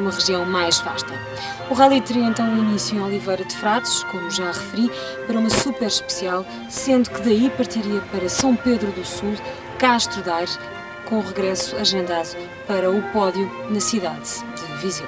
uma região mais vasta. O rally teria então início em Oliveira de Frades, como já referi, para uma super especial, sendo que daí partiria para São Pedro do Sul, Castro Daire, com o regresso agendado para o pódio na cidade de Viseu.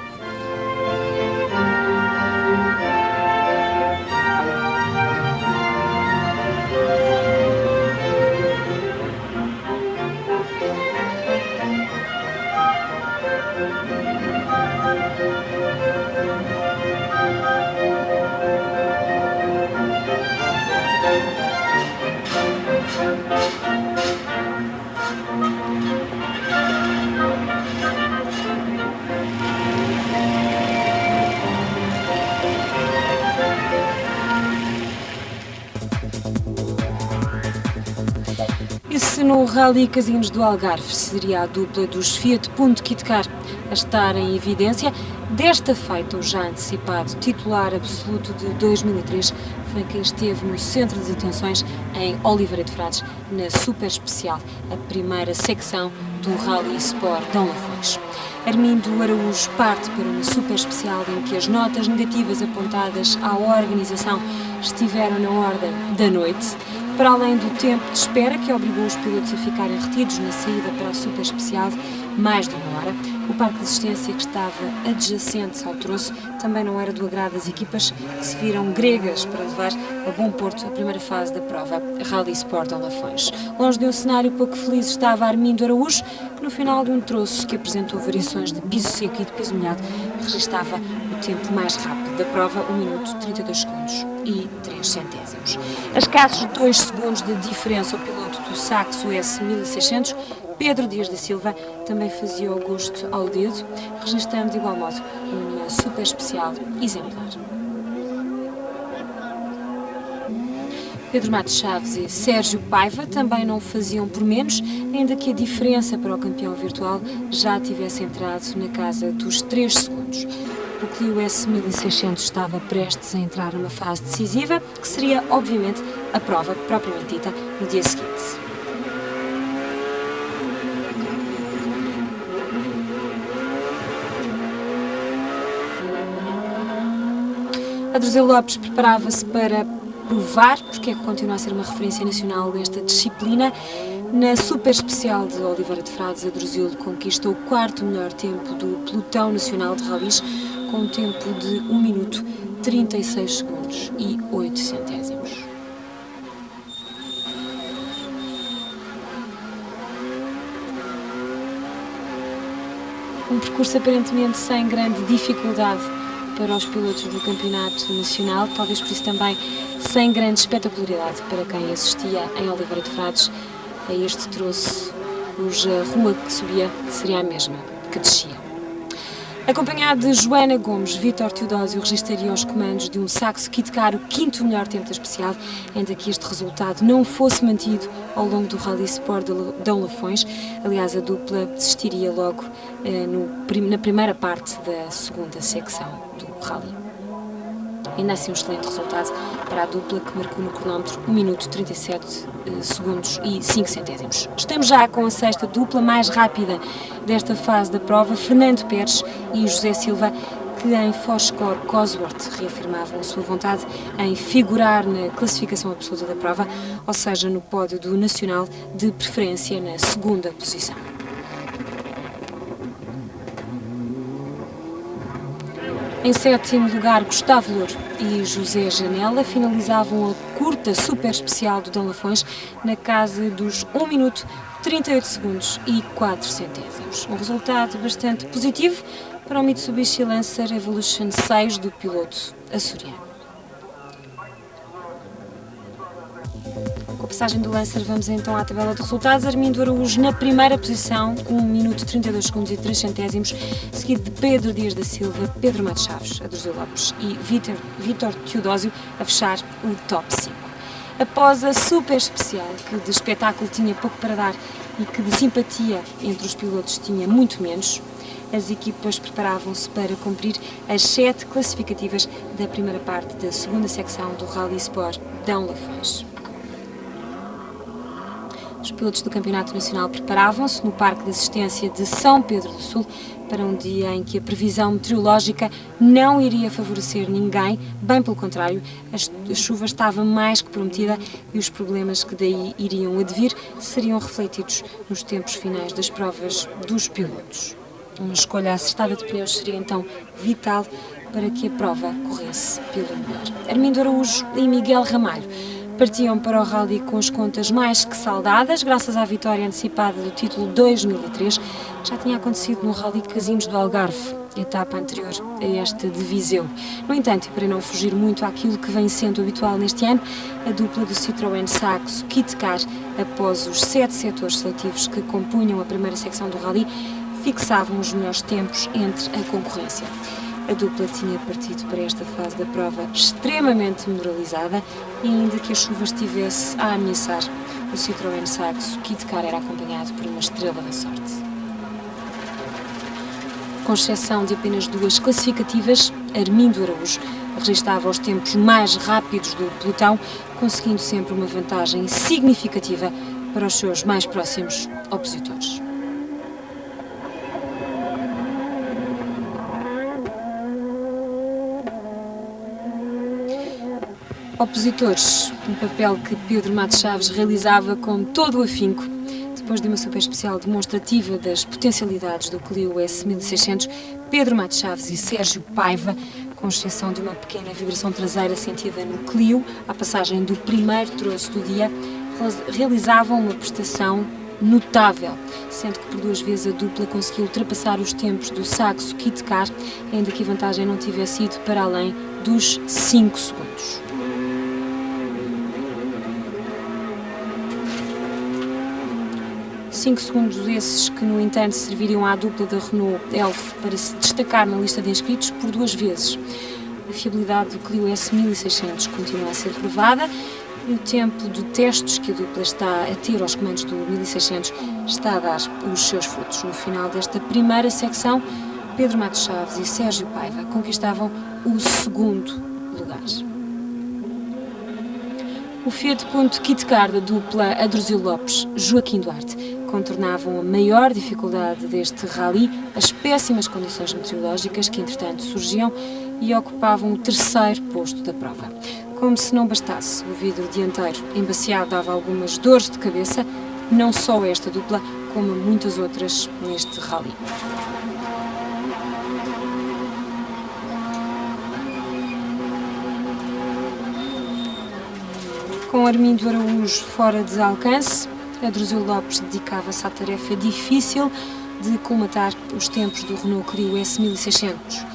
E se no Rally Casinos do Algarve seria a dupla dos Fiat Punto Kit Car a estar em evidência, desta feita o já antecipado titular absoluto de 2003 foi quem esteve no centro das atenções em Oliveira de Frades, na super especial, a primeira secção do Rally Sport Dão Lafões. Armindo Araújo parte para uma super especial em que as notas negativas apontadas à organização estiveram na ordem da noite, para além do tempo de espera que obrigou os pilotos a ficarem retidos na saída para a super especial mais de uma hora. O parque de assistência que estava adjacente ao troço também não era do agrado das equipas que se viram gregas para levar a bom porto a primeira fase da prova Rally Sport Dão Lafões. Longe de um cenário pouco feliz estava Armindo Araújo, que no final de um troço que apresentou variações de piso seco e de piso molhado, registava o tempo mais rápido da prova, 1 minuto 32 segundos e 3 centésimos. A escassos 2 segundos de diferença, o piloto do Saxo S1600, Pedro Dias da Silva, também fazia o gosto ao dedo, registrando de igual modo uma super especial exemplar. Pedro Matos Chaves e Sérgio Paiva também não faziam por menos, ainda que a diferença para o campeão virtual já tivesse entrado na casa dos 3 segundos. O Clio S1600 estava prestes a entrar numa fase decisiva, que seria, obviamente, a prova propriamente dita no dia seguinte. Adruzeu Lopes preparava-se para provar porque é que continua a ser uma referência nacional desta disciplina. Na super especial de Oliveira de Frades, Adruzeu conquistou o 4º melhor tempo do pelotão nacional de rallies, com um tempo de 1 minuto 36 segundos e 8 centésimos. Um percurso aparentemente sem grande dificuldade para os pilotos do campeonato nacional, talvez por isso também sem grande espetacularidade para quem assistia em Oliveira de Frades a este troço, cuja rua que subia seria a mesma que descia. Acompanhado de Joana Gomes, Vítor Teodósio registraria os comandos de um Saxo Kit Car o 5º melhor tempo da especial, ainda que este resultado não fosse mantido ao longo do Rally Sport Dão Lafões. Aliás, a dupla desistiria logo na primeira parte da segunda secção do Rally. Ainda assim um excelente resultado para a dupla, que marcou no cronómetro 1 minuto 37 segundos e 5 centésimos. Estamos já com a 6ª dupla mais rápida desta fase da prova, Fernando Pérez e José Silva, que em Foscor Cosworth reafirmavam a sua vontade em figurar na classificação absoluta da prova, ou seja, no pódio do Nacional, de preferência na 2ª posição. Em 7º lugar, Gustavo Louro e José Janela finalizavam a curta super especial do Dão Lafões na casa dos 1 minuto 38 segundos e 4 centésimos. Um resultado bastante positivo para o Mitsubishi Lancer Evolution 6 do piloto açoriano. Com a passagem do Lancer, vamos então à tabela de resultados. Armindo Araújo na primeira posição, 1 minuto 32 segundos e 3 centésimos, seguido de Pedro Dias da Silva, Pedro Matos Chaves, Adruzeu Lopes e Vítor Teodósio a fechar o top 5. Após a super especial, que de espetáculo tinha pouco para dar e que de simpatia entre os pilotos tinha muito menos, as equipas preparavam-se para cumprir as 7 classificativas da primeira parte da segunda secção do Rally Sport Dão Lafões. Os pilotos do Campeonato Nacional preparavam-se no Parque de Assistência de São Pedro do Sul para um dia em que a previsão meteorológica não iria favorecer ninguém, bem pelo contrário, a chuva estava mais que prometida e os problemas que daí iriam advir seriam refletidos nos tempos finais das provas dos pilotos. Uma escolha acertada de pneus seria então vital para que a prova corresse pelo melhor. Armindo Araújo e Miguel Ramalho partiam para o rally com as contas mais que saldadas, graças à vitória antecipada do título 2003, que já tinha acontecido no Rally de Casinos do Algarve, etapa anterior a esta de Viseu. No entanto, e para não fugir muito àquilo que vem sendo habitual neste ano, a dupla do Citroën Saxo Kit Car, após os 7 setores seletivos que compunham a primeira secção do Rally, fixavam os melhores tempos entre a concorrência. A dupla tinha partido para esta fase da prova extremamente moralizada e ainda que a chuva estivesse a ameaçar, o Citroën Saxo Kit Car era acompanhado por uma estrela da sorte. Com exceção de apenas 2 classificativas, Armindo Araújo registava os tempos mais rápidos do pelotão, conseguindo sempre uma vantagem significativa para os seus mais próximos opositores. Opositores, um papel que Pedro Matos Chaves realizava com todo o afinco. Depois de uma super especial demonstrativa das potencialidades do Clio S1600, Pedro Matos Chaves e Sérgio Paiva, com exceção de uma pequena vibração traseira sentida no Clio, à passagem do primeiro troço do dia, realizavam uma prestação notável, sendo que por 2 vezes a dupla conseguiu ultrapassar os tempos do Saxo Kit Car, ainda que a vantagem não tivesse ido para além dos 5 segundos. 5 segundos esses que, no entanto, serviriam à dupla da Renault Elf para se destacar na lista de inscritos por 2 vezes. A fiabilidade do Clio S1600 continua a ser provada e o tempo de testes que a dupla está a ter aos comandos do 1600 está a dar os seus frutos. No final desta primeira secção, Pedro Matos Chaves e Sérgio Paiva conquistavam o 2º lugar. O Fiat Punto Kit Car da dupla Adruzil Lopes-Joaquim Duarte contornavam a maior dificuldade deste rally, as péssimas condições meteorológicas que entretanto surgiam e ocupavam o 3º posto da prova. Como se não bastasse, o vidro dianteiro embaciado dava algumas dores de cabeça, não só esta dupla, como muitas outras neste rally. Com Armindo Araújo fora de alcance, Adruzil Lopes dedicava-se à tarefa difícil de colmatar os tempos do Renault Clio S1600.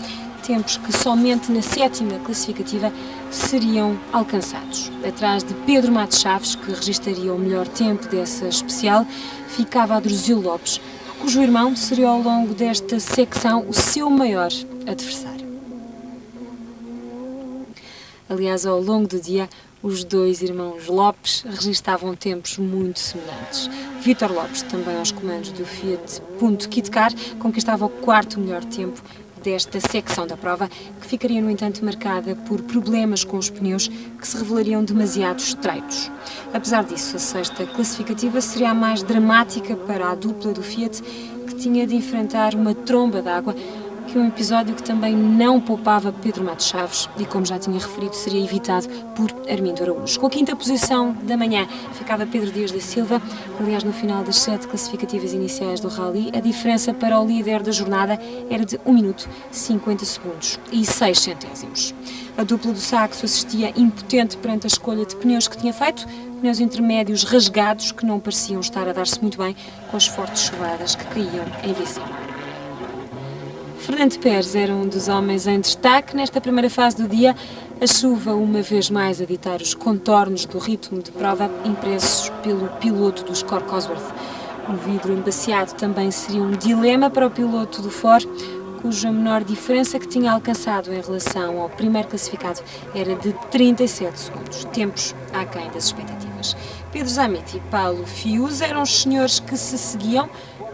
Tempos que somente na 7ª classificativa seriam alcançados. Atrás de Pedro Matos Chaves, que registraria o melhor tempo dessa especial, ficava Adruzil Lopes, cujo irmão seria ao longo desta secção o seu maior adversário. Aliás, ao longo do dia, os 2 irmãos Lopes registavam tempos muito semelhantes. Vítor Lopes, também aos comandos do Fiat Punto Kit Car, conquistava o 4º melhor tempo desta secção da prova, que ficaria, no entanto, marcada por problemas com os pneus que se revelariam demasiado estreitos. Apesar disso, a 6ª classificativa seria a mais dramática para a dupla do Fiat, que tinha de enfrentar uma tromba d'água, que é um episódio que também não poupava Pedro Matos Chaves e, como já tinha referido, seria evitado por Armindo Araújo. Com a 5ª posição da manhã ficava Pedro Dias da Silva. Aliás, no final das 7 classificativas iniciais do rally, a diferença para o líder da jornada era de 1 minuto 50 segundos e 6 centésimos. A dupla do Saxo assistia impotente perante a escolha de pneus que tinha feito, pneus intermédios rasgados que não pareciam estar a dar-se muito bem com as fortes chuvadas que caíam em Viseu. Fernando Pérez era um dos homens em destaque nesta primeira fase do dia, a chuva uma vez mais a ditar os contornos do ritmo de prova impressos pelo piloto do Scott Cosworth. O vidro embaciado também seria um dilema para o piloto do Ford, cuja menor diferença que tinha alcançado em relação ao primeiro classificado era de 37 segundos, tempos aquém das expectativas. Pedro Zametti e Paulo Fius eram os senhores que se seguiam,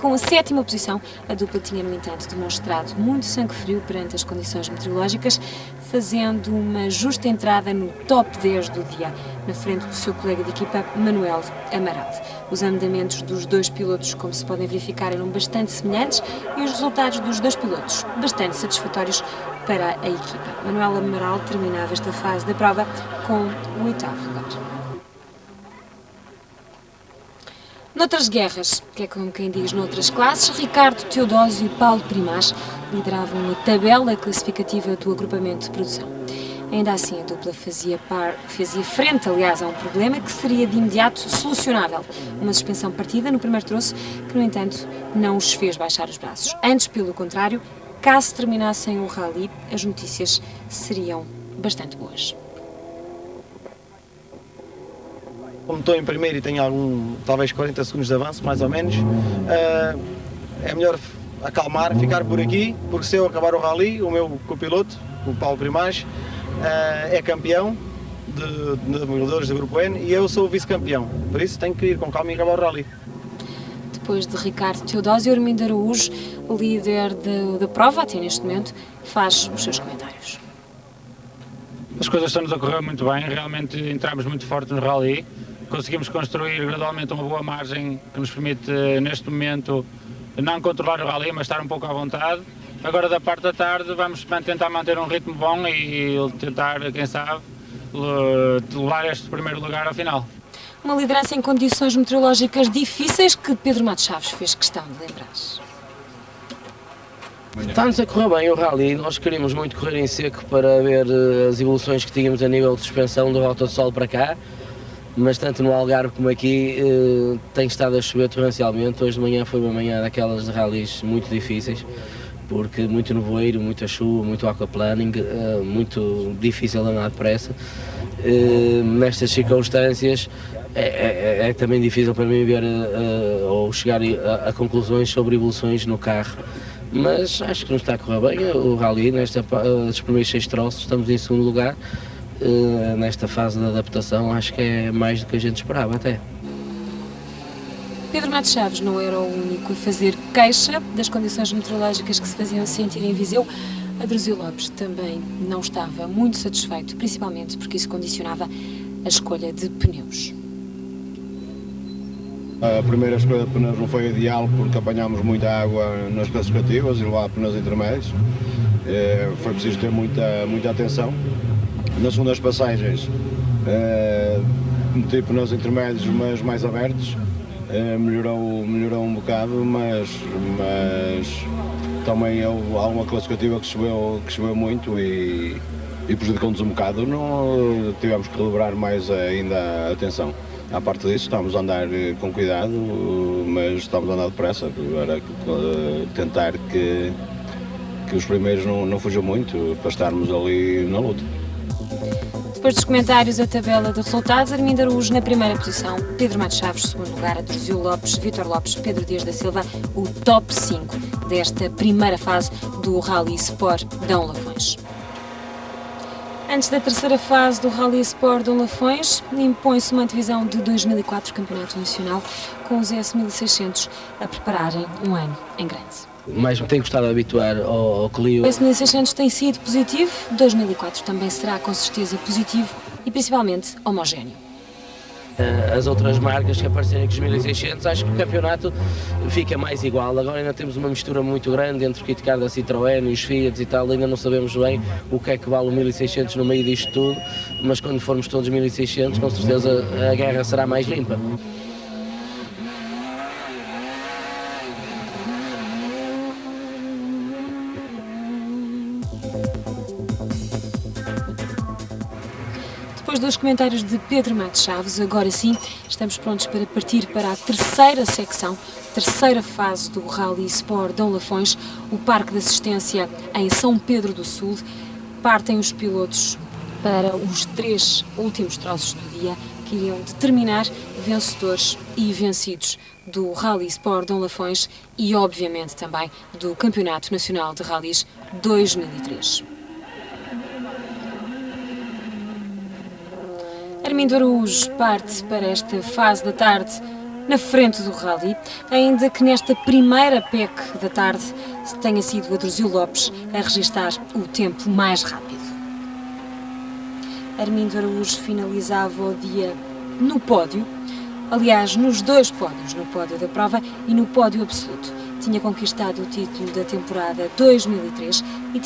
Com a 7ª posição, a dupla tinha, no entanto, demonstrado muito sangue frio perante as condições meteorológicas, fazendo uma justa entrada no top 10 do dia, na frente do seu colega de equipa, Manuel Amaral. Os andamentos dos dois pilotos, como se podem verificar, eram bastante semelhantes e os resultados dos dois pilotos bastante satisfatórios para a equipa. Manuel Amaral terminava esta fase da prova com o 8º lugar. Noutras guerras, que é como quem diz noutras classes, Ricardo Teodósio e Paulo Primaz lideravam a tabela classificativa do agrupamento de produção. Ainda assim, a dupla fazia frente, aliás, a um problema que seria de imediato solucionável. Uma suspensão partida no primeiro troço, que, no entanto, não os fez baixar os braços. Antes, pelo contrário, caso terminassem o rally, as notícias seriam bastante boas. Como estou em primeiro e tenho talvez 40 segundos de avanço, mais ou menos, é melhor acalmar, ficar por aqui, porque se eu acabar o rally, o meu copiloto, o Paulo Primaz, é campeão de mergulhadores do Grupo N e eu sou o vice-campeão, por isso tenho que ir com calma e acabar o rally. Depois de Ricardo Teodósio, Armindo Araújo, líder da prova, até neste momento, faz os seus comentários. As coisas estão-nos a correr muito bem, realmente entramos muito forte no rally, conseguimos construir gradualmente uma boa margem que nos permite, neste momento, não controlar o rally, mas estar um pouco à vontade. Agora, da parte da tarde, vamos tentar manter um ritmo bom e tentar, quem sabe, levar este primeiro lugar ao final. Uma liderança em condições meteorológicas difíceis que Pedro Matos Chaves fez questão de lembrar. Está-nos a correr bem o rally, nós queríamos muito correr em seco para ver as evoluções que tínhamos a nível de suspensão do Rota do Sol para cá, mas tanto no Algarve como aqui tem estado a chover torrencialmente. Hoje de manhã foi uma manhã daquelas de rallies muito difíceis, porque muito nevoeiro, muita chuva, muito aquaplaning, muito difícil de andar depressa. Nestas circunstâncias é também difícil para mim ver ou chegar a conclusões sobre evoluções no carro. Mas acho que nos está a correr bem o rally, dos primeiros 6 troços estamos em segundo lugar, nesta fase de adaptação acho que é mais do que a gente esperava até. Pedro Matos Chaves não era o único a fazer queixa das condições meteorológicas que se faziam sentir em Viseu. Adruzio Lopes também não estava muito satisfeito, principalmente porque isso condicionava a escolha de pneus. A primeira escolha de pneus não foi ideal porque apanhámos muita água nas classificativas e lá pneus intermédios. Foi preciso ter muita atenção. Nas segundas passagens meti pneus intermédios, mas mais abertos. Melhorou um bocado, mas também houve alguma classificativa que choveu muito e prejudicou-nos um bocado. Não tivemos que relembrar mais ainda a atenção. À parte disso, estamos a andar com cuidado, mas estamos a andar depressa para tentar que os primeiros não fujam muito, para estarmos ali na luta. Depois dos comentários, a tabela de resultados: Armindo Araújo na primeira posição, Pedro Matos Chaves, segundo lugar, Adruzio Lopes, Vítor Lopes, Pedro Dias da Silva, o top 5 desta primeira fase do Rally Sport Dão Lafões. Antes da terceira fase do Rally Sport Dão Lafões, impõe-se uma divisão de 2004 Campeonato Nacional, com os S1600 a prepararem um ano em grande. Mas me tenho gostado de habituar ao Clio. O S1600 tem sido positivo, 2004 também será com certeza positivo e principalmente homogéneo. As outras marcas que aparecerem com os 1600, acho que o campeonato fica mais igual. Agora ainda temos uma mistura muito grande entre o kit car da Citroën e os Fiat e tal, ainda não sabemos bem o que é que vale o 1600 no meio disto tudo, mas quando formos todos 1600, com certeza a guerra será mais limpa. Depois dos comentários de Pedro Matos Chaves, agora sim, estamos prontos para partir para a terceira secção, terceira fase do Rally Sport Dão Lafões, o Parque de Assistência em São Pedro do Sul. Partem os pilotos para os 3 últimos troços do dia, que iriam determinar vencedores e vencidos do Rally Sport Dão Lafões e, obviamente, também do Campeonato Nacional de Rallys 2003. Armindo Araújo parte para esta fase da tarde na frente do rally, ainda que nesta primeira PEC da tarde tenha sido o Adruzio Lopes a registar o tempo mais rápido. Armindo Araújo finalizava o dia no pódio, aliás, nos dois pódios, no pódio da prova e no pódio absoluto. Tinha conquistado o título da temporada 2003 e